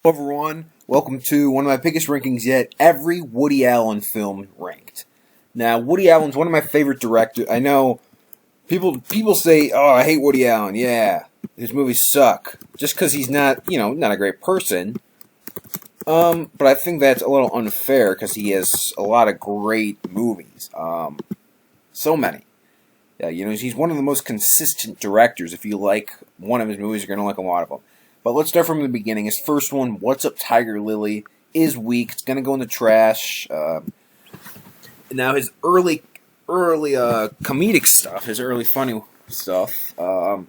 Hello everyone, welcome to one of my biggest rankings yet, every Woody Allen film ranked. Now, Woody Allen's one of my favorite directors. I know people say, oh, I hate Woody Allen, yeah, his movies suck, just because he's not, not a great person. But I think that's a little unfair, because he has a lot of great movies, so many. Yeah, he's one of the most consistent directors. If you like one of his movies, you're going to like a lot of them. But let's start from the beginning. His first one, What's Up, Tiger Lily, is weak. It's going to go in the trash. Now, his early comedic stuff, his early funny stuff, I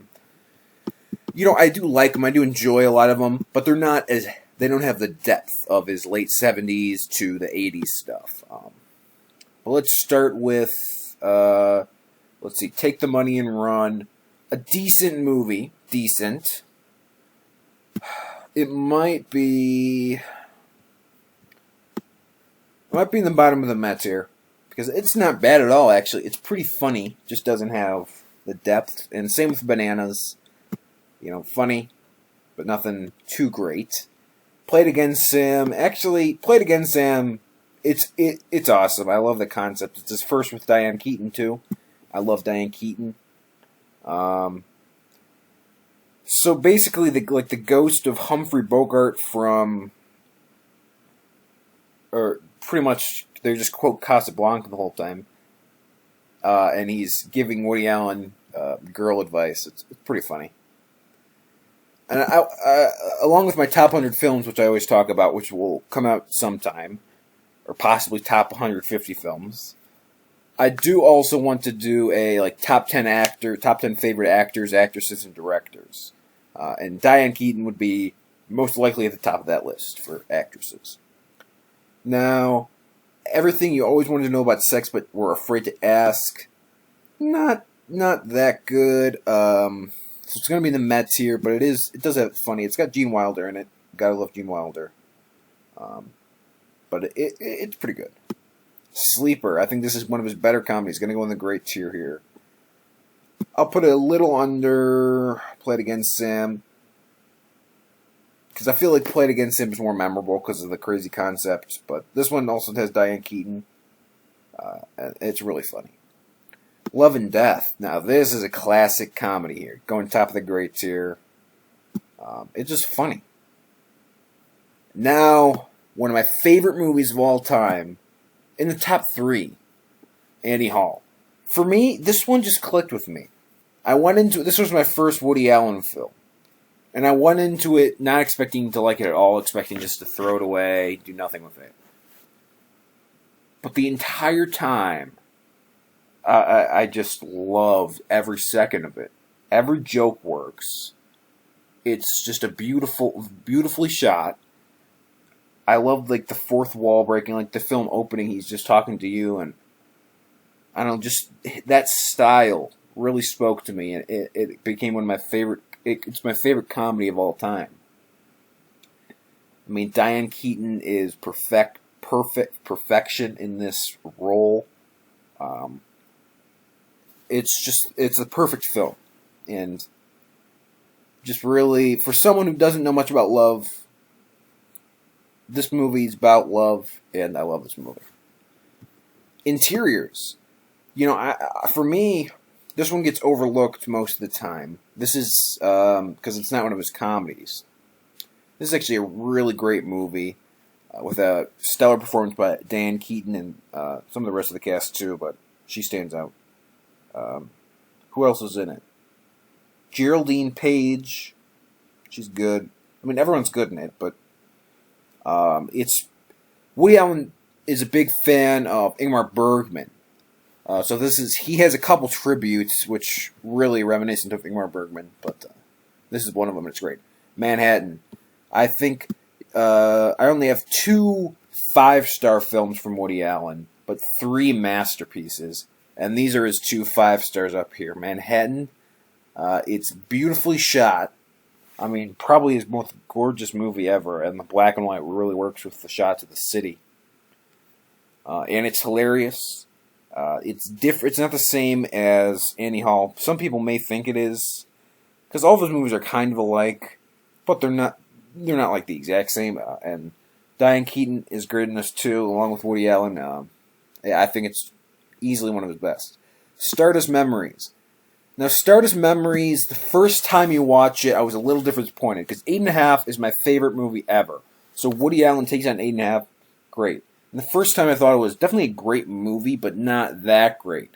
do like them. I do enjoy a lot of them, but they don't have the depth of his late 70s to the 80s stuff. But let's start with, Take the Money and Run. A decent movie. Decent. It might be in the bottom of the Mets here, because it's not bad at all, actually. It's pretty funny, just doesn't have the depth. And same with Bananas. Funny, but nothing too great. Play It Again, Sam. Actually, Play It Again, Sam, it's awesome. I love the concept. It's his first with Diane Keaton, too. I love Diane Keaton. So basically, the ghost of Humphrey Bogart or pretty much, they just quote Casablanca the whole time, and he's giving Woody Allen girl advice. It's pretty funny. And along with my top 100 films, which I always talk about, which will come out sometime, or possibly top 150 films, I do also want to do a top 10 favorite actors, actresses, and directors. And Diane Keaton would be most likely at the top of that list for actresses. Now, everything you always wanted to know about sex but were afraid to ask, not that good. So it's going to be in the Mets here, but it does have funny. It's got Gene Wilder in it. Gotta love Gene Wilder. But it's pretty good. Sleeper. I think this is one of his better comedies. Going to go in the great tier here. I'll put it a little under Play It Again, Sam, because I feel like Play It Again, Sam is more memorable because of the crazy concept. But this one also has Diane Keaton. It's really funny. Love and Death. Now, this is a classic comedy here. Going top of the great tier. It's just funny. Now, one of my favorite movies of all time, in the top 3, Annie Hall. For me, this one just clicked with me. This was my first Woody Allen film. And I went into it not expecting to like it at all, expecting just to throw it away, do nothing with it. But the entire time, I just loved every second of it. Every joke works. It's just beautifully shot. I loved the fourth wall breaking, the film opening, he's just talking to you, and I don't know, just that style really spoke to me, and it became one of my favorite. It's my favorite comedy of all time. I mean, Diane Keaton is perfection in this role. It's a perfect film, and just really, for someone who doesn't know much about love, this movie is about love, and I love this movie. Interiors. For me, this one gets overlooked most of the time. This is because it's not one of his comedies. This is actually a really great movie with a stellar performance by Diane Keaton and some of the rest of the cast too, but she stands out. Who else is in it? Geraldine Page. She's good. I mean, everyone's good in it, but Woody Allen is a big fan of Ingmar Bergman. So he has a couple tributes which really reminiscent of Ingmar Bergman, but this is one of them, and it's great. Manhattan. I think I only have 2 5-star films from Woody Allen, but 3 masterpieces, and these are his 2 5-stars up here. Manhattan, it's beautifully shot. I mean, probably his most gorgeous movie ever, and the black and white really works with the shots of the city. And it's hilarious. It's different. It's not the same as Annie Hall. Some people may think it is, because all of his movies are kind of alike, but they're not. they're not like the exact same. And Diane Keaton is great in this too, along with Woody Allen. Yeah, I think it's easily one of his best. Stardust Memories. Now, Stardust Memories, the first time you watch it, I was a little disappointed, because 8.5 is my favorite movie ever. So Woody Allen takes on 8.5, great. And the first time I thought it was definitely a great movie, but not that great.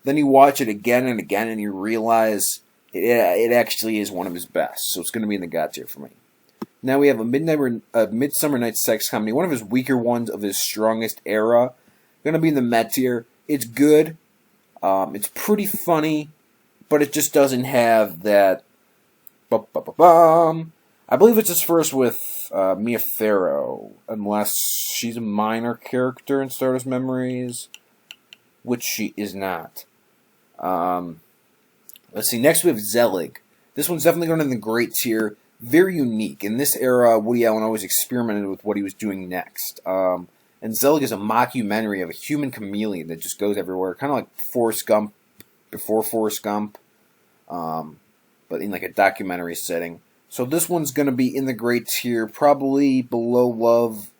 Then you watch it again and again, and you realize it actually is one of his best. So it's going to be in the God tier for me. Now we have a Midsummer Night's Sex Comedy, one of his weaker ones of his strongest era. Going to be in the Met tier. It's good. It's pretty funny, but it just doesn't have that. I believe it's his first with Mia Farrow, unless she's a minor character in Stardust Memories, which she is not. Let's see. Next we have Zelig. This one's definitely going in the great tier. Very unique. In this era, Woody Allen always experimented with what he was doing next. And Zelig is a mockumentary of a human chameleon that just goes everywhere, kind of like Forrest Gump before Forrest Gump, but in like a documentary setting. So this one's going to be in the great tier, probably below Love,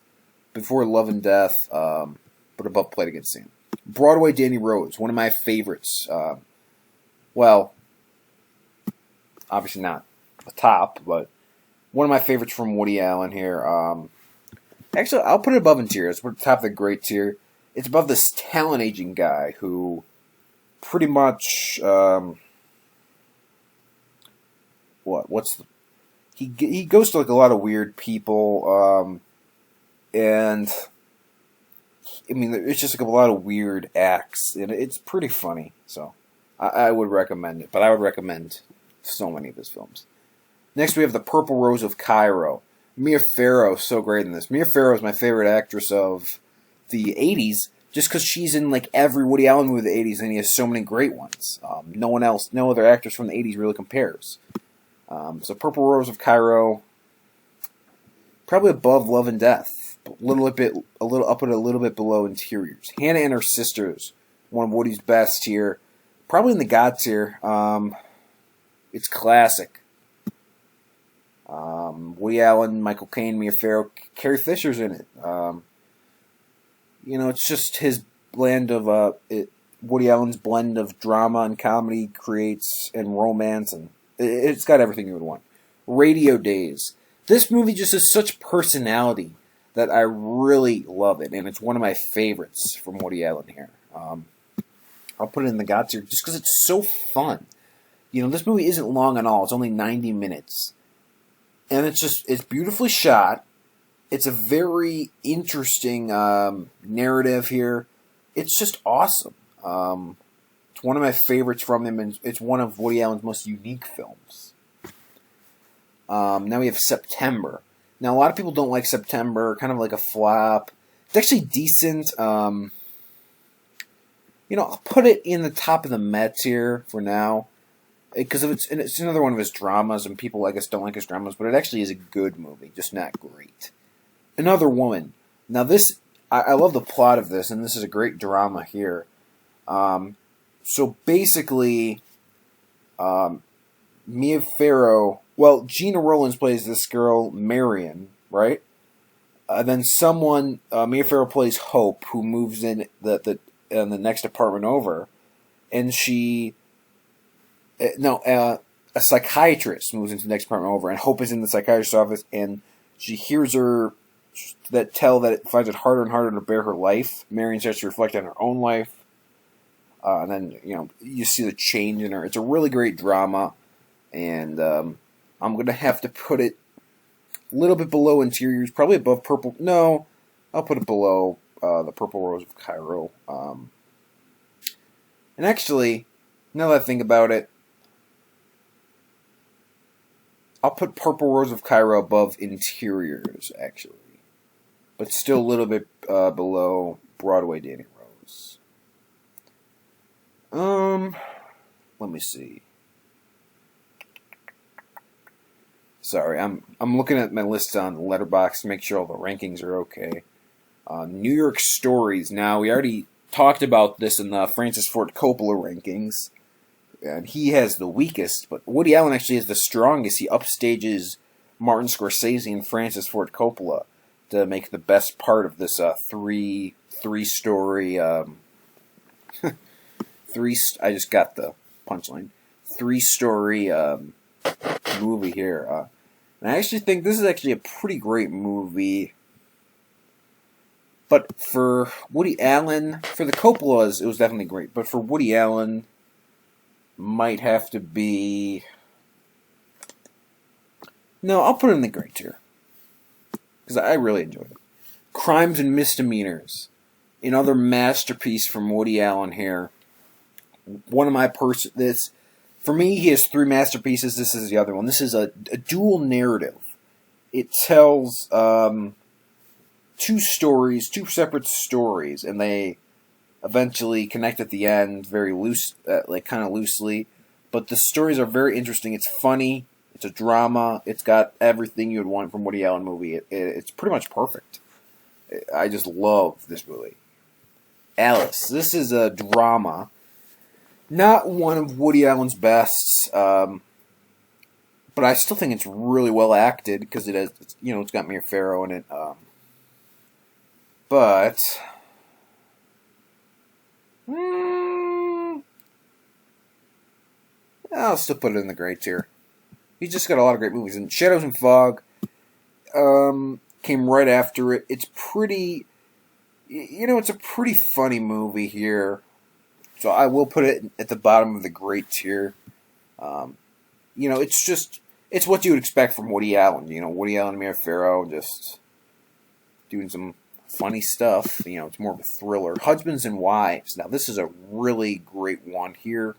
before Love and Death, but above Played Against Sam. Broadway Danny Rose, one of my favorites. Well, obviously not the top, but one of my favorites from Woody Allen here. Actually, I'll put it above in tier. It's at the top of the great tier. It's above this talent agent guy who pretty much he goes to like a lot of weird people, and I mean it's just like a lot of weird acts, and it's pretty funny. So I would recommend it, but I would recommend so many of his films. Next we have The Purple Rose of Cairo. Mia Farrow, so great in this. Mia Farrow is my favorite actress of the 80s, just because she's in like every Woody Allen movie of the 80s, and he has so many great ones. No other actress from the 80s really compares. So Purple Rose of Cairo, probably above Love and Death, a little up and a little bit below Interiors. Hannah and Her Sisters, one of Woody's best here, probably in the God tier. It's classic. Woody Allen, Michael Caine, Mia Farrow, Carrie Fisher's in it. It's just his blend of Woody Allen's blend of drama and comedy creates, and romance, and it's got everything you would want. Radio Days. This movie just has such personality that I really love it, and it's one of my favorites from Woody Allen here. I'll put it in the God tier just because it's so fun. This movie isn't long at all. It's only 90 minutes. And it's beautifully shot. It's a very interesting narrative here. It's just awesome. It's one of my favorites from him, and it's one of Woody Allen's most unique films. Now we have September. Now, a lot of people don't like September, kind of like a flop. It's actually decent. I'll put it in the top of the Met tier for now, because it's another one of his dramas, and people, I guess, don't like his dramas, but it actually is a good movie, just not great. Another Woman. Now this, I love the plot of this, and this is a great drama here. So basically, Mia Farrow, Gina Rowlands plays this girl, Marion, right? Then Mia Farrow plays Hope, who moves in the next apartment over, and a psychiatrist moves into the next apartment over, and Hope is in the psychiatrist's office, and she hears her tell that it finds it harder and harder to bear her life. Marion starts to reflect on her own life, and then you see the change in her. It's a really great drama, and I'm gonna have to put it a little bit below Interiors, probably above Purple. No, I'll put it below The Purple Rose of Cairo. And actually, now that I think about it, I'll put Purple Rose of Cairo above Interiors, actually. But still a little bit below Broadway Danny Rose. Let me see. Sorry, I'm looking at my list on Letterboxd to make sure all the rankings are okay. New York Stories. Now, we already talked about this in the Francis Ford Coppola rankings, and he has the weakest, but Woody Allen actually has the strongest. He upstages Martin Scorsese and Francis Ford Coppola to make the best part of this three-story I just got the punchline. Three-story movie here. And I actually think this is actually a pretty great movie. But for Woody Allen, for the Coppolas, it was definitely great. But for Woody Allen, might have to be... No, I'll put it in the great tier. Because I really enjoyed it. Crimes and Misdemeanors. Another masterpiece from Woody Allen here. One of my for me, he has 3 masterpieces. This is the other one. This is a dual narrative. It tells 2 stories, 2 separate stories, and they eventually connect at the end, very loose, kind of loosely. But the stories are very interesting. It's funny. It's a drama. It's got everything you would want from Woody Allen movie. It's pretty much perfect. I just love this movie. Alice. This is a drama. Not one of Woody Allen's best, but I still think it's really well acted because it has, it's got Mia Farrow in it. But I'll still put it in the great tier. He's just got a lot of great movies, and Shadows and Fog came right after it. It's pretty, it's a pretty funny movie here. So I will put it at the bottom of the great tier. It's what you would expect from Woody Allen. Woody Allen and Mia Farrow just doing some funny stuff. It's more of a thriller. Husbands and Wives. Now, this is a really great one here.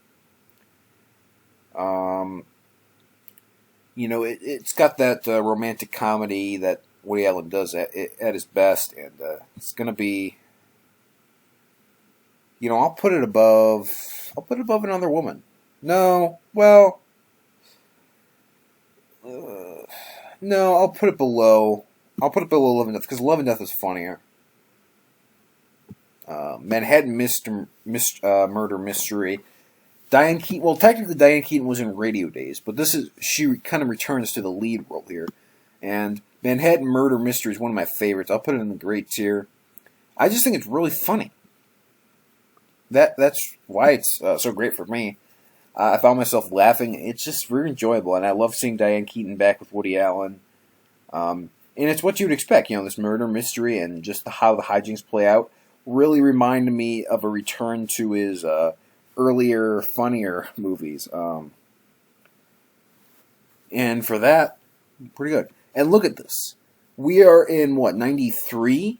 It's got that romantic comedy that Woody Allen does at his best, and it's going to be... I'll put it above Another Woman. No, well... no, I'll put it below Love and Death, because Love and Death is funnier. Manhattan Murder Mystery. Diane Keaton... Well, technically Diane Keaton was in Radio Days, but she kind of returns to the lead role here. And Manhattan Murder Mystery is one of my favorites. I'll put it in the great tier. I just think it's really funny. That's why it's so great for me. I found myself laughing. It's just very enjoyable, and I love seeing Diane Keaton back with Woody Allen. And it's what you would expect, this murder mystery and just how the hijinks play out really reminded me of a return to his earlier, funnier movies. And for that, pretty good. And look at this. We are in, 93?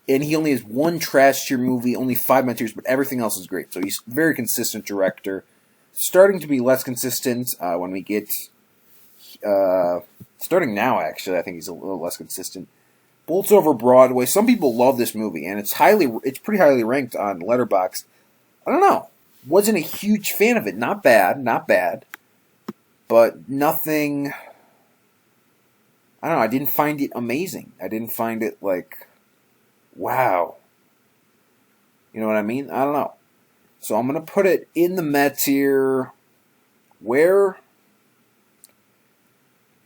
And he only has 1 trash tier movie, only 5 mid tiers, but everything else is great. So he's a very consistent director. Starting to be less consistent when we get... starting now, actually, I think he's a little less consistent. Bolts Over Broadway. Some people love this movie, and it's pretty highly ranked on Letterboxd. I don't know. Wasn't a huge fan of it. Not bad. But nothing... I don't know, I didn't find it amazing. I didn't find it, wow. You know what I mean? I don't know. So I'm going to put it in the Met tier. Where?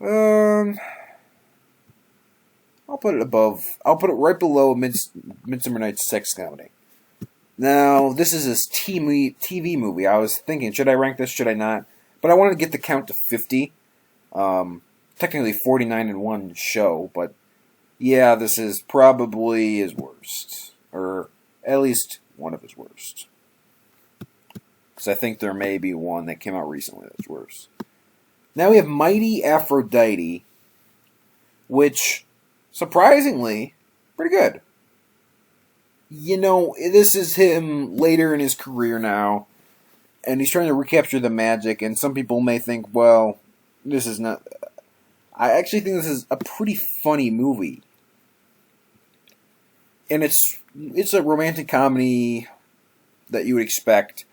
I'll put it above. I'll put it right below Midsummer Night's Sex Comedy. Now, this is his TV movie. I was thinking, should I rank this? Should I not? But I wanted to get the count to 50. Technically 49 in one show, but yeah, this is probably his worst. Or at least one of his worst. Because I think there may be one that came out recently that's worse. Now we have Mighty Aphrodite, which, surprisingly, pretty good. This is him later in his career now, and he's trying to recapture the magic, and some people may think, well, this is not... I actually think this is a pretty funny movie. And it's a romantic comedy that you would expect,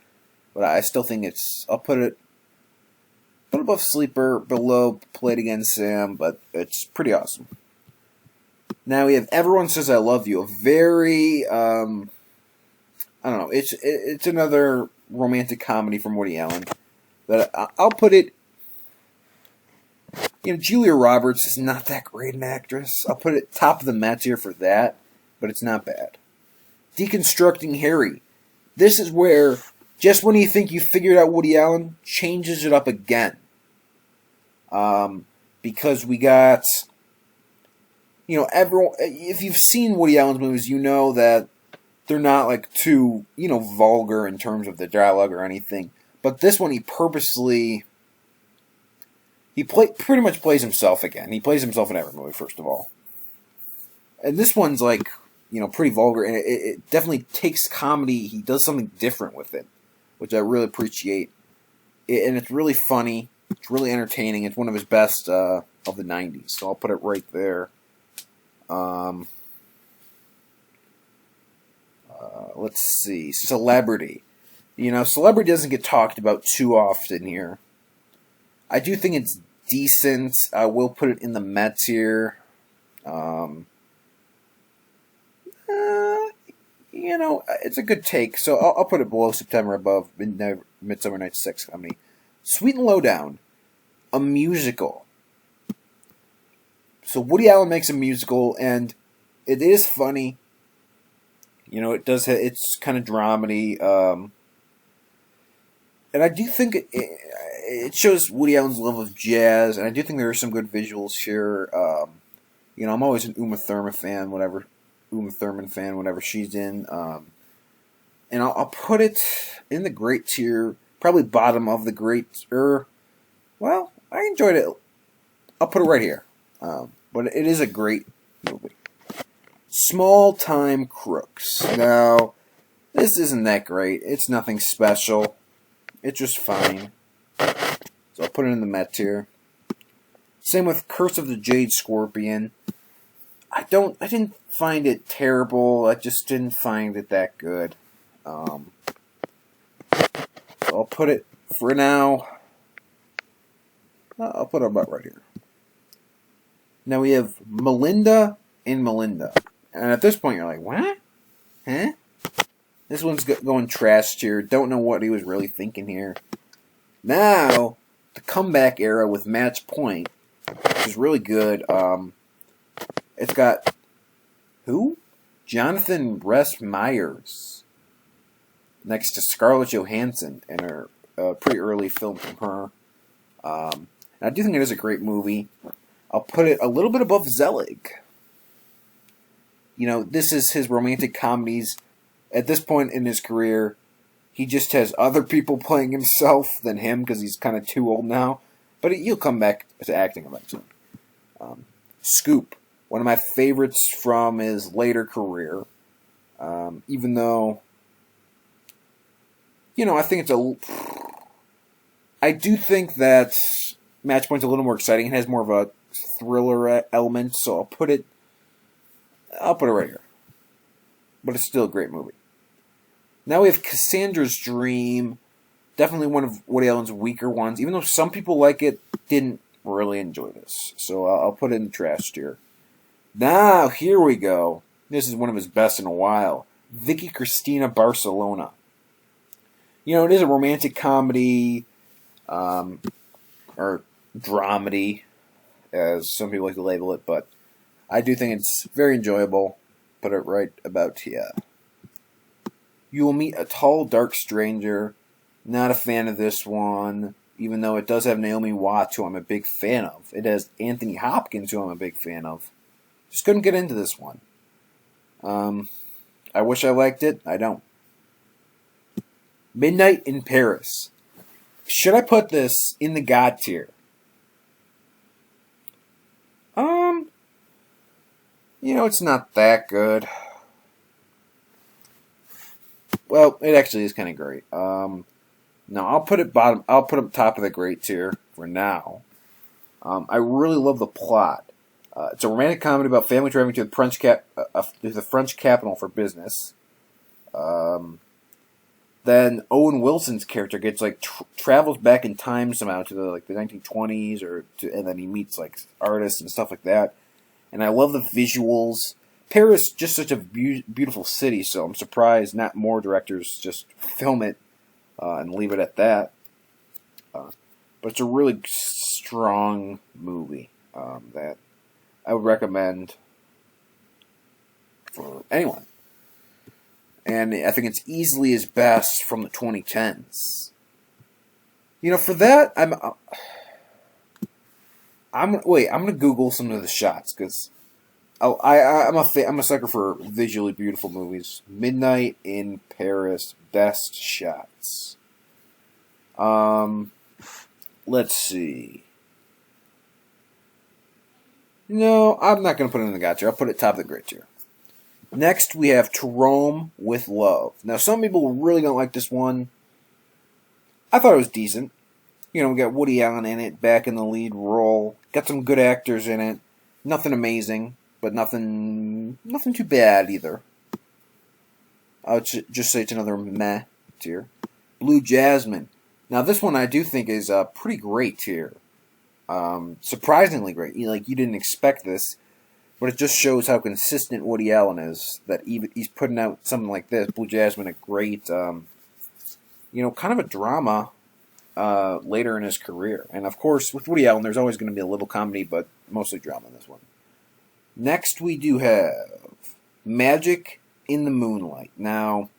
but I still think I'll put it above Sleeper, below Play It Again Sam, but it's pretty awesome. Now we have Everyone Says I Love You, a very, I don't know, it's another romantic comedy from Woody Allen, but I'll put it Julia Roberts is not that great an actress. I'll put it top of the Met tier for that, but it's not bad. Deconstructing Harry. This is where, just when you think you figured out Woody Allen, changes it up again. Because we got, everyone. If you've seen Woody Allen's movies, you know that they're not like too, vulgar in terms of the dialogue or anything. But this one, he purposely, pretty much plays himself again. He plays himself in every movie, first of all. And this one's like, pretty vulgar, and it definitely takes comedy. He does something different with it, which I really appreciate. And it's really funny. It's really entertaining. It's one of his best of the 90s, so I'll put it right there. Let's see. Celebrity. Celebrity doesn't get talked about too often here. I do think it's decent. I will put it in the Met tier. It's a good take, so I'll put it below September, above Midsummer Night's Sex Comedy. Sweet and Lowdown, a musical. So Woody Allen makes a musical, and it is funny. It's kind of dramedy, and I do think it shows Woody Allen's love of jazz, and I do think there are some good visuals here. I'm always an Uma Thurman fan, whenever she's in. And I'll put it in the great tier, probably bottom of the great. Well, I enjoyed it. I'll put it right here. But it is a great movie. Small Time Crooks. Now, this isn't that great. It's nothing special. It's just fine. So I'll put it in the Met tier. Same with Curse of the Jade Scorpion. I didn't find it terrible. I just didn't find it that good. So I'll put it, for now, I'll put it about right here. Now we have Melinda and Melinda. And at this point you're like, what? Huh? This one's going trash tier. Don't know what he was really thinking here. Now, the comeback era with Match Point, which is really good. It's got, who? Jonathan Rhys Meyers next to Scarlett Johansson in her pretty early film from her. And I do think it is a great movie. I'll put it a little bit above Zelig. This is his romantic comedies. At this point in his career, he just has other people playing himself than him because he's kind of too old now. But he'll come back to acting eventually. Scoop. One of my favorites from his later career. Even though, I think I do think that Match Point's a little more exciting. It has more of a thriller element, so I'll put it right here. But it's still a great movie. Now we have Cassandra's Dream. Definitely one of Woody Allen's weaker ones. Even though some people like it, didn't really enjoy this. So I'll put it in the trash tier. Now, here we go. This is one of his best in a while. Vicky Cristina Barcelona. It is a romantic comedy, or dramedy, as some people like to label it, but I do think it's very enjoyable. Put it right about here. You Will Meet a Tall, Dark Stranger. Not a fan of this one, even though it does have Naomi Watts, who I'm a big fan of. It has Anthony Hopkins, who I'm a big fan of. Just couldn't get into this one. I wish I liked it. I don't. Midnight in Paris. Should I put this in the God tier? It's not that good. Well, it actually is kind of great. No, I'll put it bottom. I'll put it top of the great tier for now. I really love the plot. It's a romantic comedy about family traveling to the French capital for business. Then Owen Wilson's character gets travels back in time somehow to the 1920s, and then he meets artists and stuff like that. And I love the visuals. Paris, just such a beautiful city, so I'm surprised not more directors just film it and leave it at that. But it's a really strong movie that I would recommend for anyone. And I think it's easily his best from the 2010s. For that, I'm gonna Google some of the shots because I'm a sucker for visually beautiful movies. Midnight in Paris, best shots. Let's see. No, I'm not gonna put it in the God tier. I'll put it top of the great tier. Next, we have To Rome with Love. Now, some people really don't like this one. I thought it was decent. We got Woody Allen in it, back in the lead role. Got some good actors in it. Nothing amazing, but nothing too bad either. I would just say it's another meh tier. Blue Jasmine. Now, this one I do think is a pretty great tier. Surprisingly great. You didn't expect this. But it just shows how consistent Woody Allen is. That he's putting out something like this, Blue Jasmine, a great, kind of a drama later in his career. And of course, with Woody Allen, there's always going to be a little comedy, but mostly drama in this one. Next, we do have Magic in the Moonlight. Now,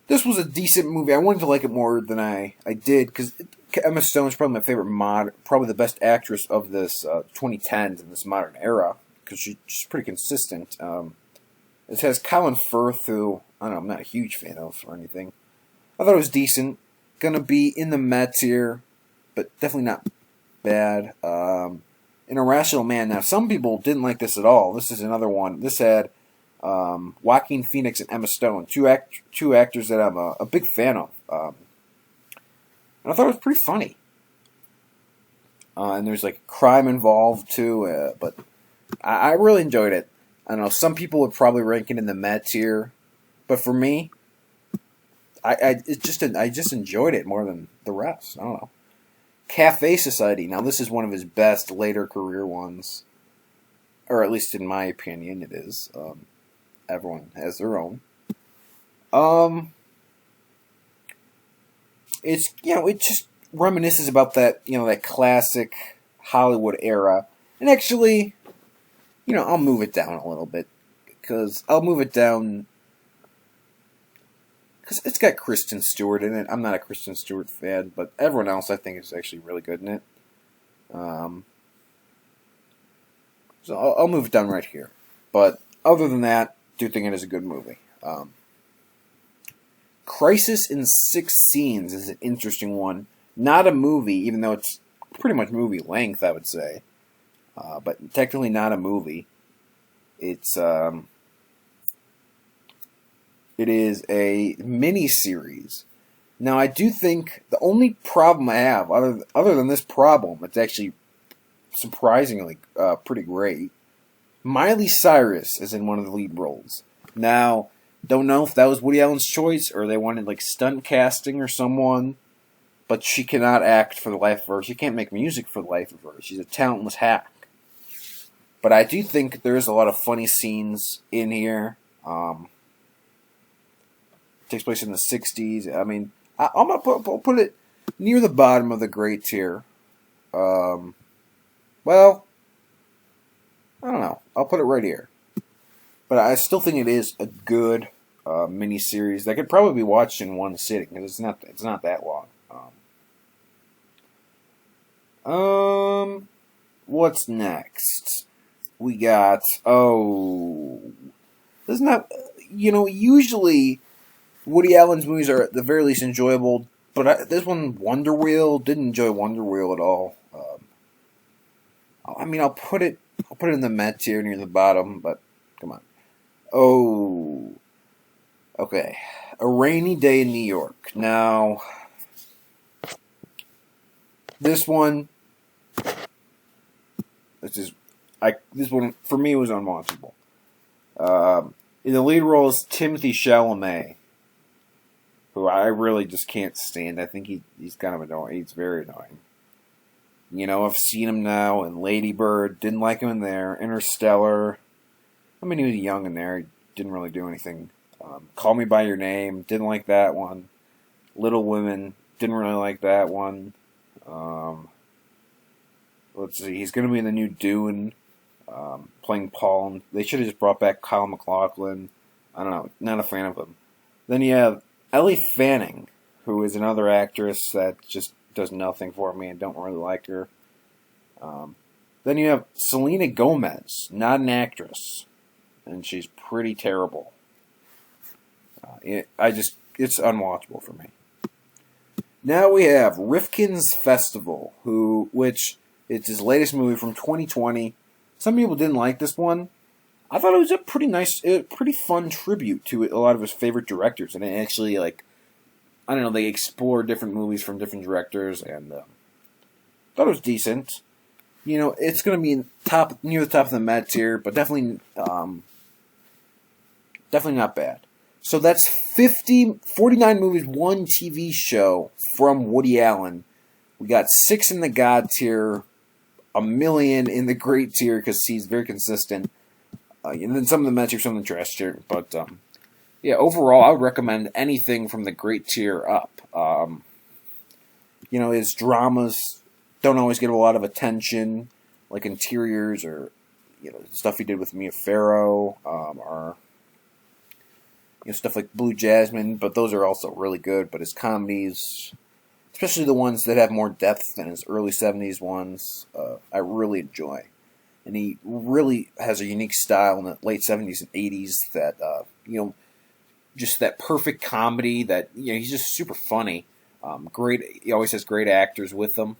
this was a decent movie. I wanted to like it more than I did because Emma Stone is probably my favorite probably the best actress of this 2010s in this modern era because she's pretty consistent. It has Colin Firth, who I don't know, I'm not a huge fan of or anything. I thought it was decent. Gonna be in the Met tier, but definitely not bad. An Irrational Man. Now, some people didn't like this at all. This is another one. This had Joaquin Phoenix and Emma Stone, two actors that I'm a big fan of. And I thought it was pretty funny. And there's crime involved too, but I really enjoyed it. I don't know, some people would probably rank it in the Met tier, but for me, I just enjoyed it more than the rest. I don't know. Cafe Society. Now, this is one of his best later career ones, or at least in my opinion, it is. Everyone has their own. It's it just reminisces about that that classic Hollywood era, and actually, I'll move it down a little bit because it's got Kristen Stewart in it. I'm not a Kristen Stewart fan, but everyone else I think is actually really good in it. So I'll move it down right here. But other than that, do think it is a good movie. Crisis in Six Scenes is an interesting one. Not a movie, even though it's pretty much movie length, I would say. But technically not a movie. It is a mini-series. Now, I do think the only problem I have, other than this problem, it's actually surprisingly pretty great. Miley Cyrus is in one of the lead roles. Now, don't know if that was Woody Allen's choice or they wanted stunt casting or someone, but she cannot act for the life of her. She can't make music for the life of her. She's a talentless hack. But I do think there is a lot of funny scenes in here. Takes place in the 60s. I mean, I'm going to put it near the bottom of the great tier. Well, I don't know. I'll put it right here. But I still think it is a good miniseries that could probably be watched in one sitting because it's not that long. What's next? We got this is not usually Woody Allen's movies are at the very least enjoyable, but this one, Wonder Wheel, didn't enjoy Wonder Wheel at all. I mean, I'll put it in the Met tier near the bottom, but come on. Oh, okay. A Rainy Day in New York. Now, this one, this one for me was unwatchable. In the lead role is Timothy Chalamet, who I really just can't stand. I think he's kind of annoying. He's very annoying. I've seen him now in Lady Bird. Didn't like him in there. Interstellar. I mean, he was young in there. He didn't really do anything. Call Me By Your Name. Didn't like that one. Little Women. Didn't really like that one. Let's see, he's going to be in the new Dune, playing Paul. They should have just brought back Kyle MacLachlan. I don't know, not a fan of him. Then you have Ellie Fanning, who is another actress that just does nothing for me and don't really like her. Then you have Selena Gomez, not an actress, and she's pretty terrible. It's unwatchable for me. Now we have Rifkin's Festival, which it's his latest movie from 2020. Some people didn't like this one. I thought it was a pretty fun tribute to a lot of his favorite directors, and it actually, they explore different movies from different directors, and thought it was decent. It's going to be near the top of the Met tier, but definitely not bad. So that's 49 movies, 1 TV show from Woody Allen. We got 6 in the God tier, 1 million in the Great tier because he's very consistent, and then some of the Met tier, some of the Trash tier. But overall, I would recommend anything from the Great tier up. His dramas don't always get a lot of attention, like Interiors or stuff he did with Mia Farrow, or stuff like Blue Jasmine, but those are also really good. But his comedies, especially the ones that have more depth than his early 70s ones, I really enjoy. And he really has a unique style in the late 70s and 80s that, just that perfect comedy that, he's just super funny. He always has great actors with him.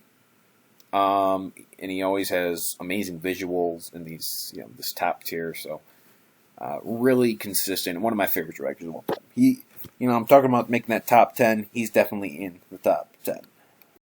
And he always has amazing visuals in these, this top tier. So, really consistent. One of my favorite directors of all time. I'm talking about making that top 10. He's definitely in the top 10.